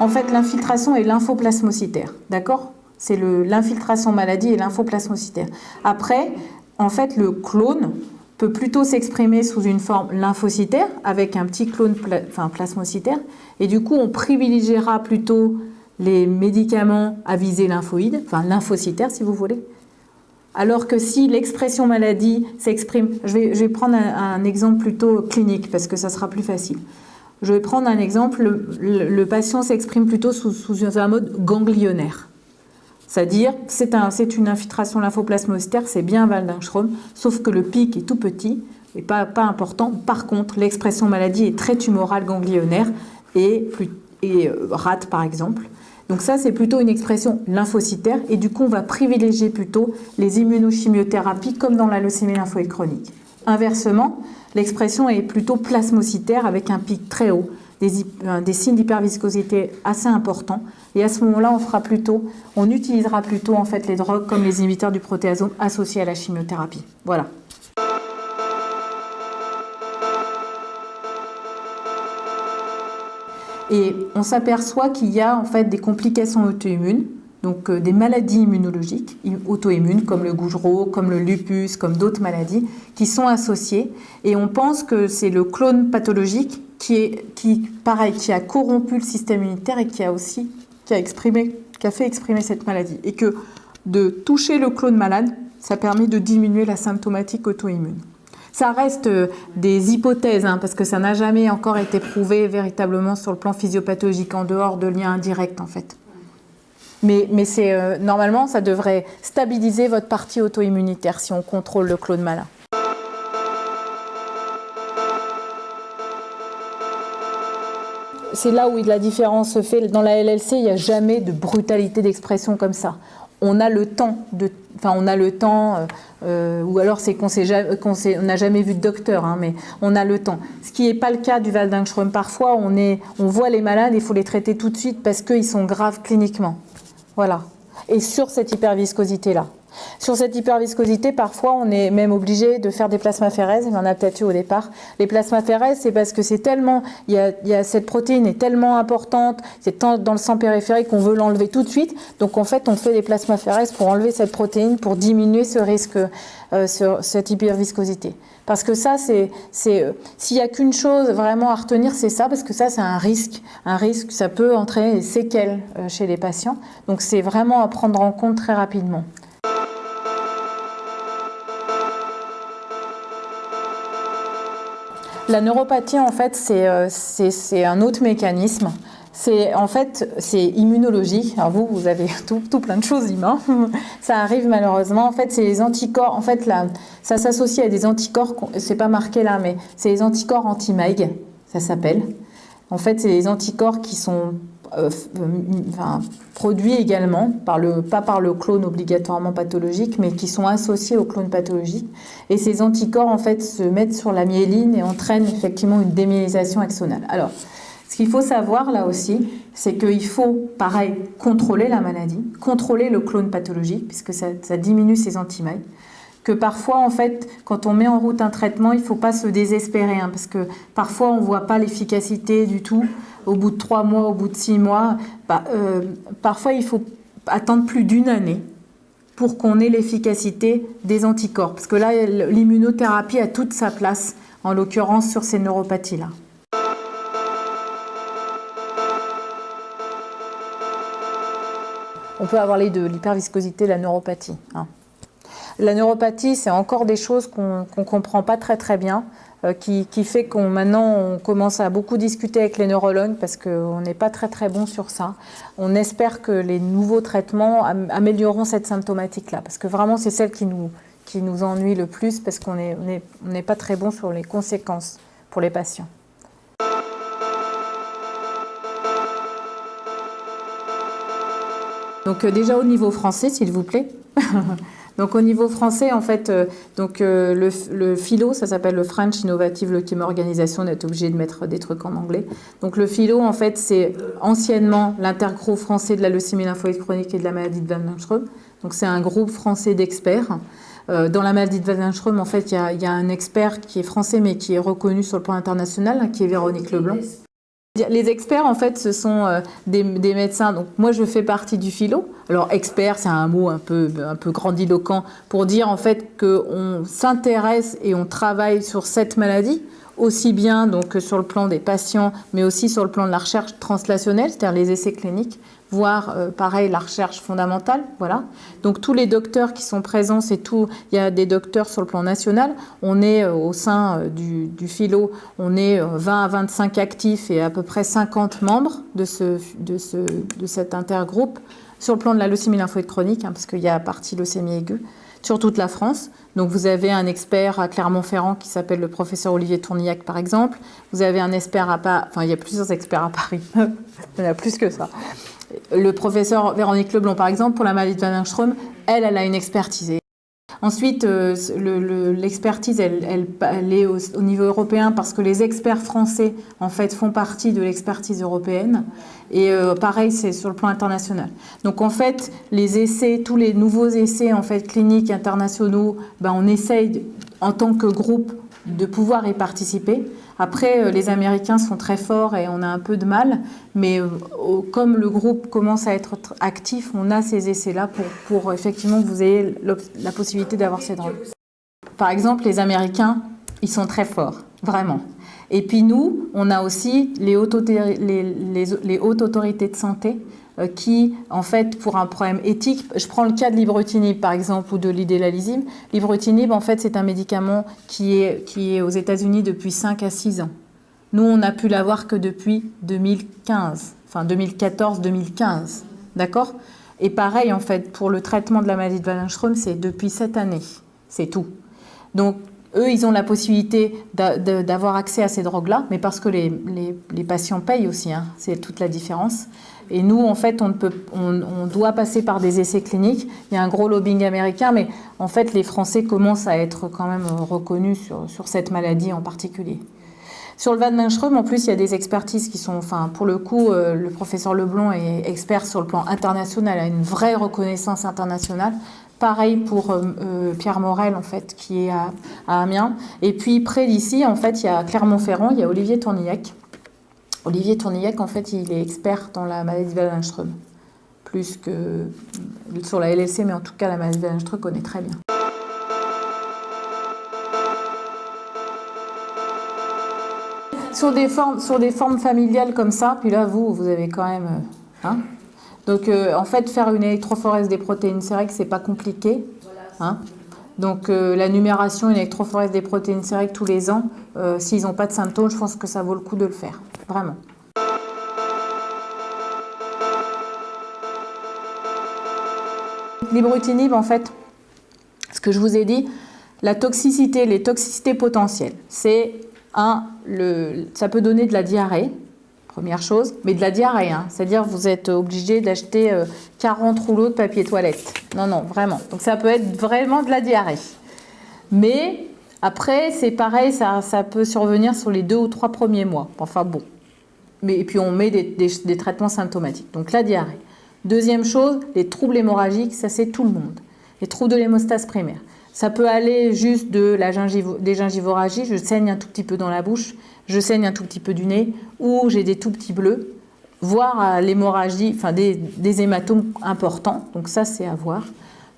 En fait, l'infiltration est lymphoplasmocytaire, d'accord? C'est l'infiltration maladie et lymphoplasmocytaire. Après, en fait, le clone peut plutôt s'exprimer sous une forme lymphocytaire, avec un petit clone plasmocytaire, et du coup, on privilégiera plutôt les médicaments à visée lymphoïde, enfin lymphocytaire si vous voulez. Alors que si l'expression maladie s'exprime, je vais prendre un exemple plutôt clinique, parce que ça sera plus facile. Je vais prendre un exemple, le patient s'exprime plutôt sous un mode ganglionnaire. C'est-à-dire, c'est une infiltration lymphoplasmocytaire, c'est bien un Waldenström, sauf que le pic est tout petit et pas important. Par contre, l'expression maladie est très tumorale ganglionnaire et rate par exemple. Donc ça, c'est plutôt une expression lymphocytaire et du coup, on va privilégier plutôt les immunochimiothérapies comme dans la leucémie lymphoïde chronique. Inversement, l'expression est plutôt plasmocytaire avec un pic très haut, des signes d'hyperviscosité assez importants. Et à ce moment-là, on utilisera plutôt en fait les drogues comme les inhibiteurs du protéasome associés à la chimiothérapie. Voilà. Et on s'aperçoit qu'il y a en fait des complications auto-immunes, donc des maladies immunologiques auto-immunes comme le Gougerot, comme le lupus, comme d'autres maladies qui sont associées. Et on pense que c'est le clone pathologique qui a corrompu le système immunitaire et qui a fait exprimer cette maladie. Et que de toucher le clone malade, ça permet de diminuer la symptomatique auto-immune. Ça reste des hypothèses, parce que ça n'a jamais encore été prouvé véritablement sur le plan physiopathologique, en dehors de liens indirects en fait. Mais normalement, ça devrait stabiliser votre partie auto-immunitaire si on contrôle le clone malin. C'est là où la différence se fait. Dans la LLC, il n'y a jamais de brutalité d'expression comme ça. On a le temps, ou alors c'est on n'a jamais vu de docteur, mais on a le temps. Ce qui n'est pas le cas du Waldenström. Parfois, on voit les malades, il faut les traiter tout de suite parce qu'ils sont graves cliniquement. Voilà. Et sur cette hyperviscosité-là. Sur cette hyperviscosité, parfois, on est même obligé de faire des plasmaphéreses. Il y en a peut-être eu au départ. Les plasmaphéreses, c'est parce que c'est tellement, cette protéine est tellement importante, c'est dans le sang périphérique qu'on veut l'enlever tout de suite. Donc, en fait, on fait des plasmaphéreses pour enlever cette protéine, pour diminuer ce risque, cette hyperviscosité. Parce que ça, s'il n'y a qu'une chose vraiment à retenir, c'est ça, parce que ça, c'est un risque. Un risque, ça peut entraîner des séquelles chez les patients. Donc, c'est vraiment à prendre en compte très rapidement. La neuropathie, en fait, c'est un autre mécanisme. C'est immunologique. Alors vous avez tout plein de choses, Ima. Ça arrive malheureusement. En fait, c'est les anticorps. En fait, ça s'associe à des anticorps. C'est pas marqué là, mais c'est les anticorps anti-MAIG. Ça s'appelle. En fait, c'est les anticorps qui sont produits également, pas par le clone obligatoirement pathologique, mais qui sont associés au clone pathologique. Et ces anticorps, en fait, se mettent sur la myéline et entraînent effectivement une démyélisation axonale. Alors, ce qu'il faut savoir là aussi, c'est qu'il faut, pareil, contrôler la maladie, contrôler le clone pathologique, puisque ça diminue ces anti-MAIG. Que parfois, en fait, quand on met en route un traitement, il ne faut pas se désespérer, parce que parfois, on ne voit pas l'efficacité du tout. Au bout de 3 mois, au bout de 6 mois, parfois, il faut attendre plus d'1 année pour qu'on ait l'efficacité des anticorps. Parce que là, l'immunothérapie a toute sa place, en l'occurrence sur ces neuropathies-là. On peut avoir les deux, l'hyperviscosité et la neuropathie. La neuropathie, c'est encore des choses qu'on ne comprend pas très bien, qui fait maintenant on commence à beaucoup discuter avec les neurologues parce qu'on n'est pas très bon sur ça. On espère que les nouveaux traitements amélioreront cette symptomatique-là, parce que vraiment c'est celle qui nous ennuie le plus, parce qu'on n'est pas très bon sur les conséquences pour les patients. Donc déjà au niveau français, s'il vous plaît. Donc au niveau français, en fait, le philo, ça s'appelle le French Innovative Leukemia Organization, on est obligé de mettre des trucs en anglais. Donc le philo, en fait, c'est anciennement l'intergroupe français de la leucémie lymphoïde chronique et de la maladie de Waldenström. Donc c'est un groupe français d'experts. Dans la maladie de Waldenström, en fait, il y a un expert qui est français mais qui est reconnu sur le plan international, qui est Véronique Leblanc. Les experts, en fait, ce sont des médecins. Donc, moi, je fais partie du philo. Alors, expert, c'est un mot un peu grandiloquent pour dire, en fait, qu'on s'intéresse et on travaille sur cette maladie, aussi bien donc, sur le plan des patients, mais aussi sur le plan de la recherche translationnelle, c'est-à-dire les essais cliniques, voire, pareil, la recherche fondamentale. Voilà. Donc, tous les docteurs qui sont présents, c'est tout. Il y a des docteurs sur le plan national. On est au sein du philo, on est 20 à 25 actifs et à peu près 50 membres de cet intergroupe. Sur le plan de la leucémie lymphoïde chronique, parce qu'il y a partie leucémie aiguë, sur toute la France. Donc vous avez un expert à Clermont-Ferrand qui s'appelle le professeur Olivier Tournillac, par exemple. Vous avez un expert à Paris, enfin il y a plusieurs experts à Paris, il y en a plus que ça. Le professeur Véronique Leblond, par exemple, pour la maladie de Van Engstrom, elle a une expertise. Ensuite, l'expertise, elle est au niveau européen parce que les experts français, en fait, font partie de l'expertise européenne. Et pareil, c'est sur le plan international. Donc, en fait, les essais, tous les nouveaux essais, en fait, cliniques internationaux, on essaye, en tant que groupe, de pouvoir y participer. Après, les Américains sont très forts et on a un peu de mal, mais comme le groupe commence à être actif, on a ces essais-là pour effectivement que vous ayez la possibilité d'avoir ces drogues. Par exemple, les Américains, ils sont très forts, vraiment. Et puis nous, on a aussi les hautes autorités de santé qui, en fait, pour un problème éthique, je prends le cas de l'ibrutinib, par exemple, ou de l'idélalizine. L'ibrutinib, en fait, c'est un médicament qui est aux États-Unis depuis 5 à 6 ans. Nous, on n'a pu l'avoir que depuis 2015, enfin 2014-2015, d'accord? Et pareil, en fait, pour le traitement de la maladie de Van Engstrom, c'est depuis cette année, c'est tout. Donc, eux, ils ont la possibilité d'avoir accès à ces drogues-là, mais parce que les patients payent aussi, c'est toute la différence. Et nous, en fait, on doit passer par des essais cliniques. Il y a un gros lobbying américain, mais en fait, les Français commencent à être quand même reconnus sur cette maladie en particulier. Sur le Van Engstrom, en plus, il y a des expertises qui sont... Enfin, pour le coup, le professeur Leblond est expert sur le plan international, a une vraie reconnaissance internationale. Pareil pour Pierre Morel, en fait, qui est à Amiens. Et puis, près d'ici, en fait, il y a Clermont-Ferrand, il y a Olivier Tournillac. Olivier Tournillac, en fait, il est expert dans la maladie de Van Engstrom. Plus que sur la LLC, mais en tout cas, la maladie de Van Engstrom connaît très bien. Sur des formes familiales comme ça, puis là, vous avez quand même... Donc, en fait, faire une électrophorèse des protéines sériques, c'est pas compliqué. Donc, la numération, une électrophorèse des protéines sériques tous les ans, s'ils n'ont pas de symptômes, je pense que ça vaut le coup de le faire. Vraiment. L'ibrutinib, en fait, ce que je vous ai dit, la toxicité, les toxicités potentielles, c'est ça peut donner de la diarrhée, première chose, mais de la diarrhée, c'est-à-dire vous êtes obligé d'acheter 40 rouleaux de papier toilette. Non, vraiment. Donc ça peut être vraiment de la diarrhée. Mais après, c'est pareil, ça peut survenir sur les 2 ou 3 premiers mois. Enfin bon. Et puis on met des traitements symptomatiques. Donc la diarrhée. Deuxième chose, les troubles hémorragiques, ça c'est tout le monde. Les troubles de l'hémostase primaire. Ça peut aller juste des gingivorragies, je saigne un tout petit peu dans la bouche, je saigne un tout petit peu du nez, ou j'ai des tout petits bleus, voire l'hémorragie, enfin des hématomes importants. Donc ça, c'est à voir.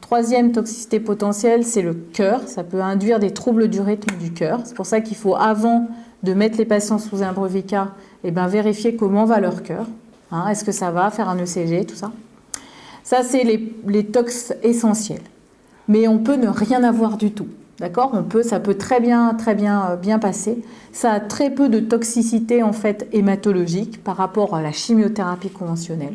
Troisième toxicité potentielle, c'est le cœur. Ça peut induire des troubles du rythme du cœur. C'est pour ça qu'il faut, avant de mettre les patients sous un Imbruvica, vérifier comment va leur cœur. Est-ce que ça va, faire un ECG, tout ça. Ça, c'est les tox essentiels. Mais on peut ne rien avoir du tout, d'accord ? Ça peut très bien passer. Ça a très peu de toxicité en fait hématologique par rapport à la chimiothérapie conventionnelle.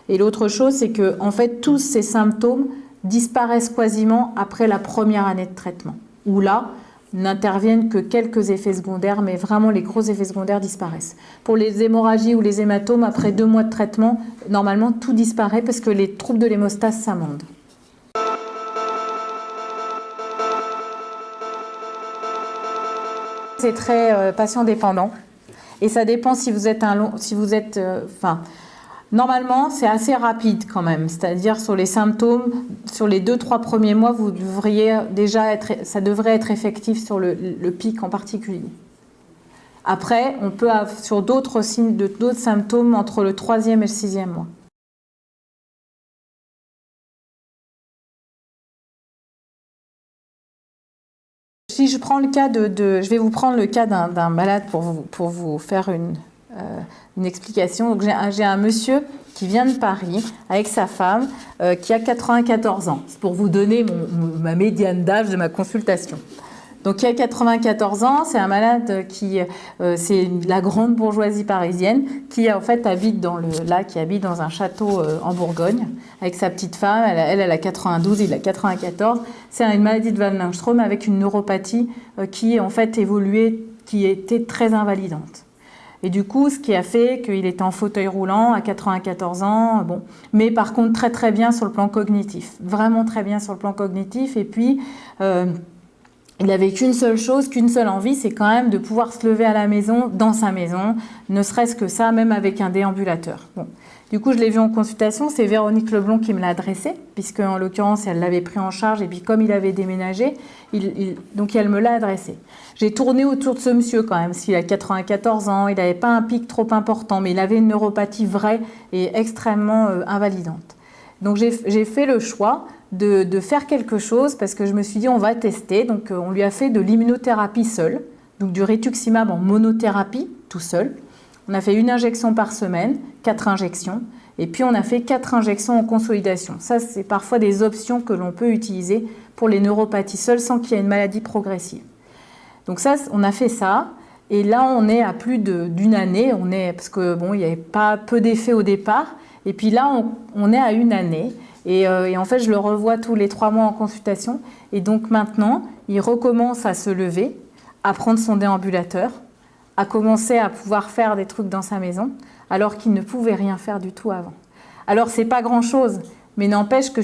Et l'autre chose, c'est que en fait tous ces symptômes disparaissent quasiment après la première année de traitement. Où là, n'interviennent que quelques effets secondaires, mais vraiment les gros effets secondaires disparaissent. Pour les hémorragies ou les hématomes, après 2 mois de traitement, normalement tout disparaît parce que les troubles de l'hémostase s'amendent. C'est très patient dépendant et ça dépend si vous êtes normalement c'est assez rapide quand même, c'est-à-dire sur les symptômes, sur les 2-3 premiers mois, vous devriez déjà ça devrait être effectif sur le pic en particulier. Après, on peut avoir sur d'autres signes, d'autres symptômes entre le 3e et le 6e mois. Si je prends le cas je vais vous prendre le cas d'un malade pour vous faire une explication. Donc j'ai un monsieur qui vient de Paris avec sa femme qui a 94 ans. C'est pour vous donner ma médiane d'âge de ma consultation. Donc il a 94 ans, c'est un malade c'est la grande bourgeoisie parisienne qui en fait habite qui habite dans un château en Bourgogne avec sa petite femme. Elle a 92, il a 94. C'est une maladie de Waldenström avec une neuropathie qui en fait évoluait, qui était très invalidante. Et du coup, ce qui a fait qu'il était en fauteuil roulant à 94 ans, bon, mais par contre très très bien sur le plan cognitif, vraiment très bien sur le plan cognitif. Et puis il n'avait qu'une seule chose, qu'une seule envie, c'est quand même de pouvoir se lever à la maison, dans sa maison, ne serait-ce que ça, même avec un déambulateur. Bon. Du coup, je l'ai vu en consultation, c'est Véronique Leblond qui me l'a adressé, puisque en l'occurrence, elle l'avait pris en charge, et puis comme il avait déménagé, donc elle me l'a adressé. J'ai tourné autour de ce monsieur quand même, s'il a 94 ans, il n'avait pas un pic trop important, mais il avait une neuropathie vraie et extrêmement invalidante. Donc j'ai fait le choix de faire quelque chose parce que je me suis dit on va tester. Donc on lui a fait de l'immunothérapie seule, donc du rituximab en monothérapie tout seul. On a fait 1 injection par semaine, 4 injections, et puis on a fait 4 injections en consolidation. Ça c'est parfois des options que l'on peut utiliser pour les neuropathies seules sans qu'il y ait une maladie progressive. Donc ça, on a fait ça. Et là, on est à plus d'une année. Parce que bon, il n'y avait pas peu d'effets au départ. Et puis là, on est à 1 année. Et en fait, je le revois tous les 3 mois en consultation. Et donc maintenant, il recommence à se lever, à prendre son déambulateur, à commencer à pouvoir faire des trucs dans sa maison, alors qu'il ne pouvait rien faire du tout avant. Alors, c'est pas grand-chose, mais n'empêche que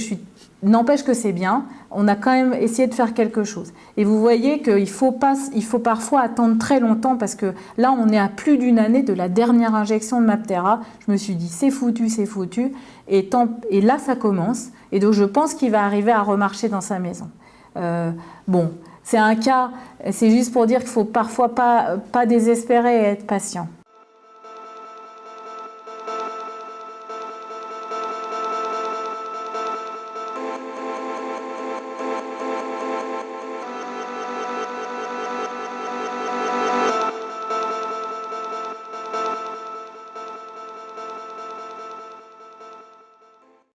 c'est bien. On a quand même essayé de faire quelque chose. Et vous voyez qu'il faut parfois attendre très longtemps parce que là, on est à plus d'1 année de la dernière injection de Maptera. Je me suis dit, c'est foutu, c'est foutu. Et là, ça commence. Et donc, je pense qu'il va arriver à remarcher dans sa maison. Bon, c'est un cas, c'est juste pour dire qu'il ne faut parfois pas désespérer et être patient.